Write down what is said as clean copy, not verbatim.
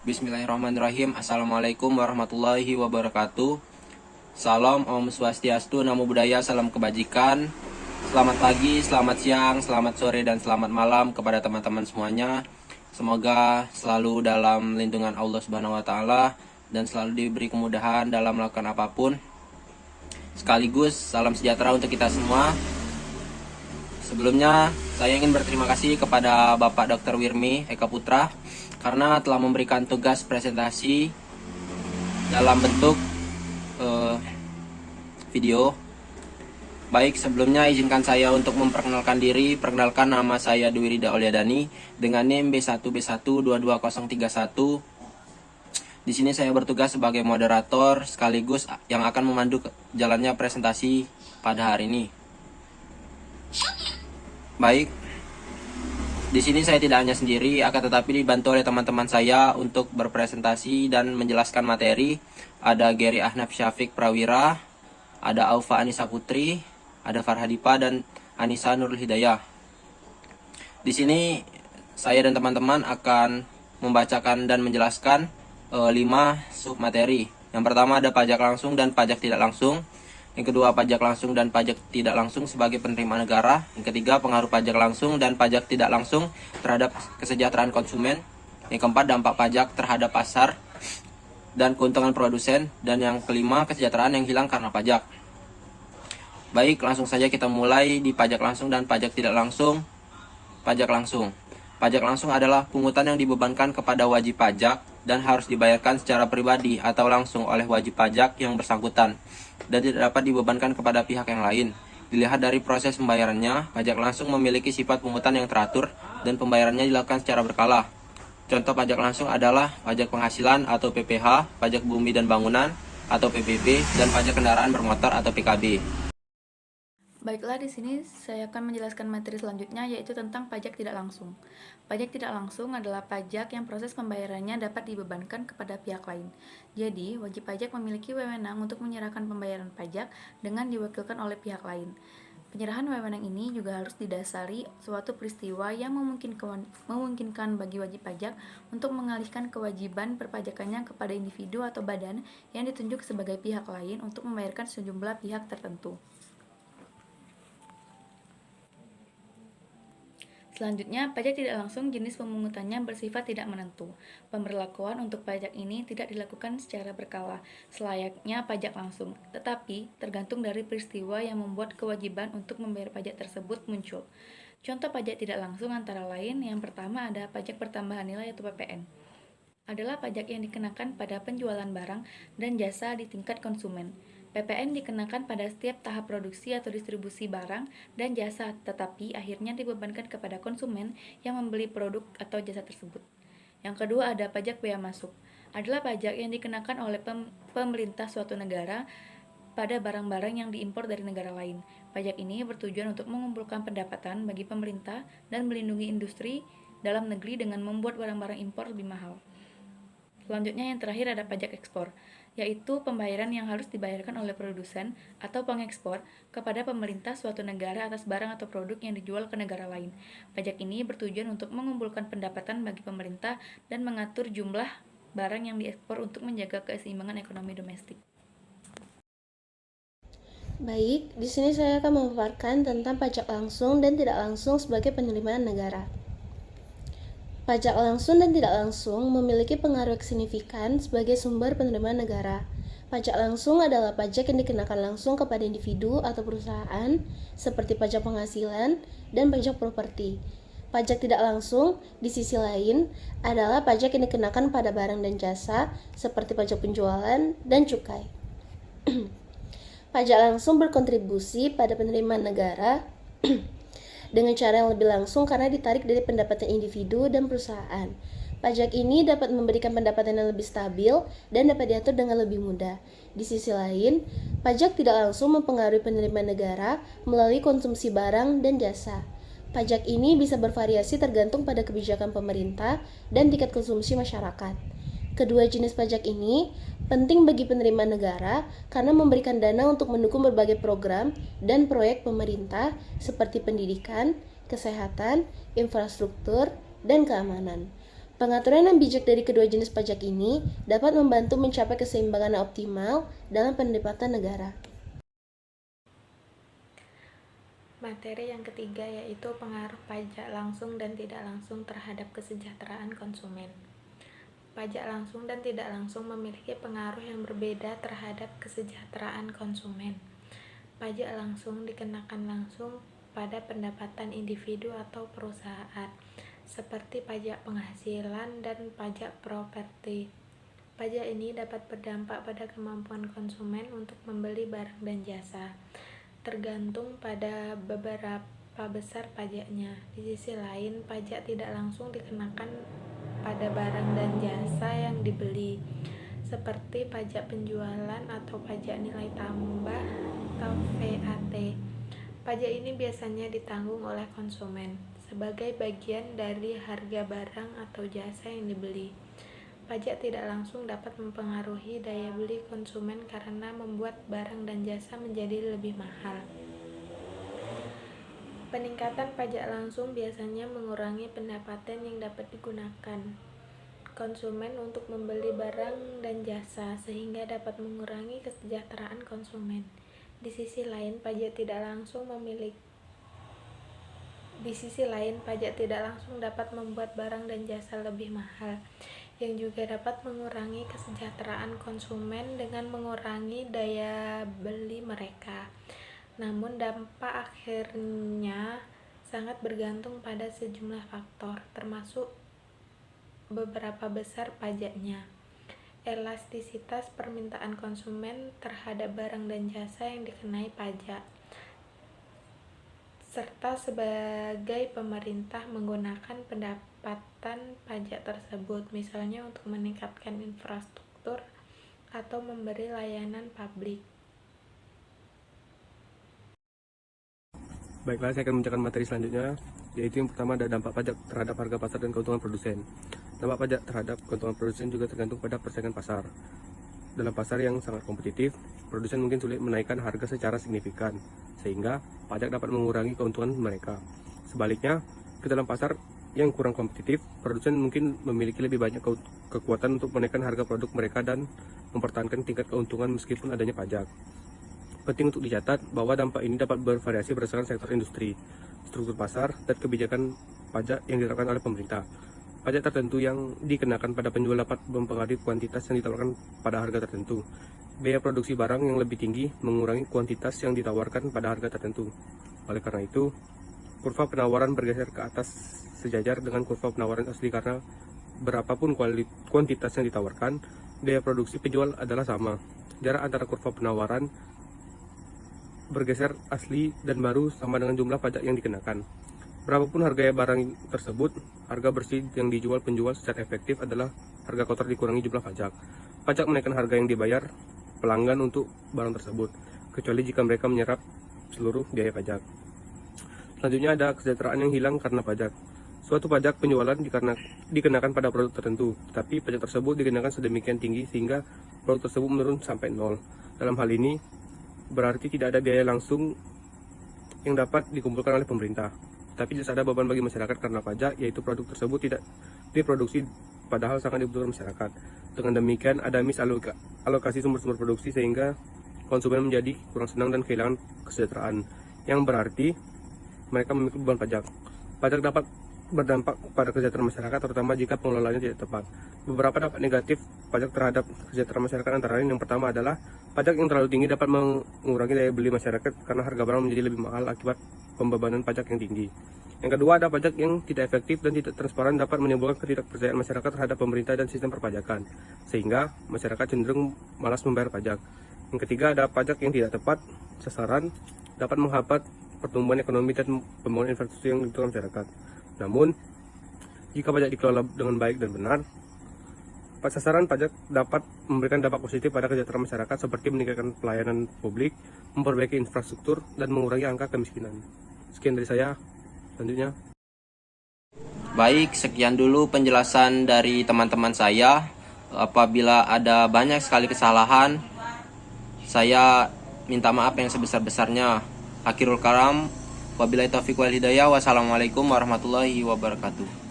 Bismillahirrahmanirrahim. Assalamualaikum warahmatullahi wabarakatuh. Salam Om Swastiastu, Namo Buddhaya, salam kebajikan. Selamat pagi, selamat siang, selamat sore, dan selamat malam kepada teman-teman semuanya. Semoga selalu dalam lindungan Allah Subhanahu wa Ta'ala dan selalu diberi kemudahan dalam melakukan apapun. Sekaligus salam sejahtera untuk kita semua. Sebelumnya, saya ingin berterima kasih kepada Bapak Dr. Wirmi Eka Putra karena telah memberikan tugas presentasi dalam bentuk video. Baik, sebelumnya izinkan saya untuk memperkenalkan diri. Perkenalkan, nama saya Dwi Rida Olyadani dengan NIM B1B1222031. Di sini saya bertugas sebagai moderator sekaligus yang akan memandu jalannya presentasi pada hari ini. Baik, di sini saya tidak hanya sendiri, akan tetapi dibantu oleh teman-teman saya untuk berpresentasi dan menjelaskan materi. Ada Gary Ahnaf Syafiq Prawira, ada Aufa Anissa Putri, ada Farhadipa, dan Anissa Nurul Hidayah. Di sini saya dan teman-teman akan membacakan dan menjelaskan 5 submateri. Yang pertama ada pajak langsung dan pajak tidak langsung. Yang kedua, pajak langsung dan pajak tidak langsung sebagai penerima negara. Yang ketiga, pengaruh pajak langsung dan pajak tidak langsung terhadap kesejahteraan konsumen. Yang keempat, dampak pajak terhadap pasar dan keuntungan produsen. Dan yang kelima, kesejahteraan yang hilang karena pajak. Baik, langsung saja kita mulai di pajak langsung dan pajak tidak langsung. Pajak langsung. Pajak langsung adalah pungutan yang dibebankan kepada wajib pajak dan harus dibayarkan secara pribadi atau langsung oleh wajib pajak yang bersangkutan dan tidak dapat dibebankan kepada pihak yang lain. Dilihat dari proses pembayarannya, pajak langsung memiliki sifat pungutan yang teratur dan pembayarannya dilakukan secara berkala. Contoh pajak langsung adalah pajak penghasilan atau PPH, pajak bumi dan bangunan atau PBB, dan pajak kendaraan bermotor atau PKB. Baiklah, di sini saya akan menjelaskan materi selanjutnya, yaitu tentang pajak tidak langsung. Pajak tidak langsung adalah pajak yang proses pembayarannya dapat dibebankan kepada pihak lain. Jadi, wajib pajak memiliki wewenang untuk menyerahkan pembayaran pajak dengan diwakilkan oleh pihak lain. Penyerahan wewenang ini juga harus didasari suatu peristiwa yang memungkinkan bagi wajib pajak untuk mengalihkan kewajiban perpajakannya kepada individu atau badan yang ditunjuk sebagai pihak lain untuk membayarkan sejumlah pihak tertentu. Selanjutnya, pajak tidak langsung jenis pemungutannya bersifat tidak menentu. Pemberlakuan untuk pajak ini tidak dilakukan secara berkala, selayaknya pajak langsung, tetapi tergantung dari peristiwa yang membuat kewajiban untuk membayar pajak tersebut muncul. Contoh pajak tidak langsung antara lain, yang pertama ada pajak pertambahan nilai atau PPN. Adalah pajak yang dikenakan pada penjualan barang dan jasa di tingkat konsumen. PPN dikenakan pada setiap tahap produksi atau distribusi barang dan jasa, tetapi akhirnya dibebankan kepada konsumen yang membeli produk atau jasa tersebut. Yang kedua ada pajak bea masuk. Adalah pajak yang dikenakan oleh pemerintah suatu negara pada barang-barang yang diimpor dari negara lain. Pajak ini bertujuan untuk mengumpulkan pendapatan bagi pemerintah dan melindungi industri dalam negeri dengan membuat barang-barang impor lebih mahal. Selanjutnya yang terakhir ada pajak ekspor, yaitu pembayaran yang harus dibayarkan oleh produsen atau pengekspor kepada pemerintah suatu negara atas barang atau produk yang dijual ke negara lain. Pajak ini bertujuan untuk mengumpulkan pendapatan bagi pemerintah dan mengatur jumlah barang yang diekspor untuk menjaga keseimbangan ekonomi domestik. Baik, di sini saya akan memaparkan tentang pajak langsung dan tidak langsung sebagai penerimaan negara. Pajak langsung dan tidak langsung memiliki pengaruh signifikan sebagai sumber penerimaan negara. Pajak langsung adalah pajak yang dikenakan langsung kepada individu atau perusahaan, seperti pajak penghasilan dan pajak properti. Pajak tidak langsung, di sisi lain, adalah pajak yang dikenakan pada barang dan jasa, seperti pajak penjualan dan cukai. Pajak langsung berkontribusi pada penerimaan negara dengan cara yang lebih langsung karena ditarik dari pendapatan individu dan perusahaan. Pajak ini dapat memberikan pendapatan yang lebih stabil dan dapat diatur dengan lebih mudah. Di sisi lain, pajak tidak langsung mempengaruhi penerimaan negara melalui konsumsi barang dan jasa. Pajak ini bisa bervariasi tergantung pada kebijakan pemerintah dan tingkat konsumsi masyarakat. Kedua jenis pajak ini penting bagi penerimaan negara karena memberikan dana untuk mendukung berbagai program dan proyek pemerintah seperti pendidikan, kesehatan, infrastruktur, dan keamanan. Pengaturan yang bijak dari kedua jenis pajak ini dapat membantu mencapai keseimbangan yang optimal dalam pendapatan negara. Materi yang ketiga yaitu pengaruh pajak langsung dan tidak langsung terhadap kesejahteraan konsumen. Pajak langsung dan tidak langsung memiliki pengaruh yang berbeda terhadap kesejahteraan konsumen. Pajak langsung dikenakan langsung pada pendapatan individu atau perusahaan, seperti pajak penghasilan dan pajak properti. Pajak ini dapat berdampak pada kemampuan konsumen untuk membeli barang dan jasa, tergantung pada beberapa besar pajaknya. Di sisi lain, pajak tidak langsung dikenakan pada barang dan jasa yang dibeli, seperti pajak penjualan atau pajak nilai tambah atau VAT. Pajak ini biasanya ditanggung oleh konsumen sebagai bagian dari harga barang atau jasa yang dibeli. Pajak tidak langsung dapat mempengaruhi daya beli konsumen karena membuat barang dan jasa menjadi lebih mahal. Peningkatan pajak langsung biasanya mengurangi pendapatan yang dapat digunakan konsumen untuk membeli barang dan jasa, sehingga dapat mengurangi kesejahteraan konsumen. Di sisi lain, pajak tidak langsung dapat membuat barang dan jasa lebih mahal, yang juga dapat mengurangi kesejahteraan konsumen dengan mengurangi daya beli mereka. Namun dampak akhirnya sangat bergantung pada sejumlah faktor, termasuk beberapa besar pajaknya, elastisitas permintaan konsumen terhadap barang dan jasa yang dikenai pajak, serta sebagai pemerintah menggunakan pendapatan pajak tersebut, misalnya untuk meningkatkan infrastruktur atau memberi layanan publik. Baiklah, saya akan membacakan materi selanjutnya, yaitu yang pertama ada dampak pajak terhadap harga pasar dan keuntungan produsen. Dampak pajak terhadap keuntungan produsen juga tergantung pada persaingan pasar. Dalam pasar yang sangat kompetitif, produsen mungkin sulit menaikkan harga secara signifikan, sehingga pajak dapat mengurangi keuntungan mereka. Sebaliknya, ke dalam pasar yang kurang kompetitif, produsen mungkin memiliki lebih banyak kekuatan untuk menaikkan harga produk mereka dan mempertahankan tingkat keuntungan meskipun adanya pajak. Penting untuk dicatat bahwa dampak ini dapat bervariasi berdasarkan sektor industri, struktur pasar, dan kebijakan pajak yang diterapkan oleh pemerintah. Pajak tertentu yang dikenakan pada penjual dapat mempengaruhi kuantitas yang ditawarkan pada harga tertentu. Biaya produksi barang yang lebih tinggi mengurangi kuantitas yang ditawarkan pada harga tertentu. Oleh karena itu, kurva penawaran bergeser ke atas sejajar dengan kurva penawaran asli karena berapapun kuantitas yang ditawarkan, biaya produksi penjual adalah sama. Jarak antara kurva penawaran bergeser asli dan baru sama dengan jumlah pajak yang dikenakan. Berapapun harga barang tersebut, harga bersih yang dijual penjual secara efektif adalah harga kotor dikurangi jumlah pajak. Pajak menaikkan harga yang dibayar pelanggan untuk barang tersebut, kecuali jika mereka menyerap seluruh biaya pajak. Selanjutnya ada kesejahteraan yang hilang karena pajak. Suatu pajak penjualan dikenakan pada produk tertentu, tapi pajak tersebut dikenakan sedemikian tinggi sehingga produk tersebut menurun sampai nol. Dalam hal ini, berarti tidak ada biaya langsung yang dapat dikumpulkan oleh pemerintah, tapi jelas ada beban bagi masyarakat karena pajak, yaitu produk tersebut tidak diproduksi padahal sangat dibutuhkan masyarakat. Dengan demikian ada misalokasi sumber-sumber produksi sehingga konsumen menjadi kurang senang dan kehilangan kesejahteraan, yang berarti mereka memiliki beban pajak. Pajak dapat berdampak pada kesejahteraan masyarakat, terutama jika pengelolaannya tidak tepat. Beberapa dampak negatif pajak terhadap kesejahteraan masyarakat antara lain, yang pertama adalah pajak yang terlalu tinggi dapat mengurangi daya beli masyarakat karena harga barang menjadi lebih mahal akibat pembebanan pajak yang tinggi. Yang kedua, ada pajak yang tidak efektif dan tidak transparan dapat menimbulkan ketidakpercayaan masyarakat terhadap pemerintah dan sistem perpajakan, sehingga masyarakat cenderung malas membayar pajak. Yang ketiga, ada pajak yang tidak tepat sasaran dapat menghambat pertumbuhan ekonomi dan pembangunan infrastruktur yang dibutuhkan masyarakat. Namun, jika pajak dikelola dengan baik dan benar, sasaran pajak dapat memberikan dampak positif pada kesejahteraan masyarakat seperti meningkatkan pelayanan publik, memperbaiki infrastruktur, dan mengurangi angka kemiskinan. Sekian dari saya. Selanjutnya. Baik, sekian dulu penjelasan dari teman-teman saya. Apabila ada banyak sekali kesalahan, saya minta maaf yang sebesar-besarnya. Akhirul kalam, wabillahi taufiq wal hidayah. Wassalamualaikum warahmatullahi wabarakatuh.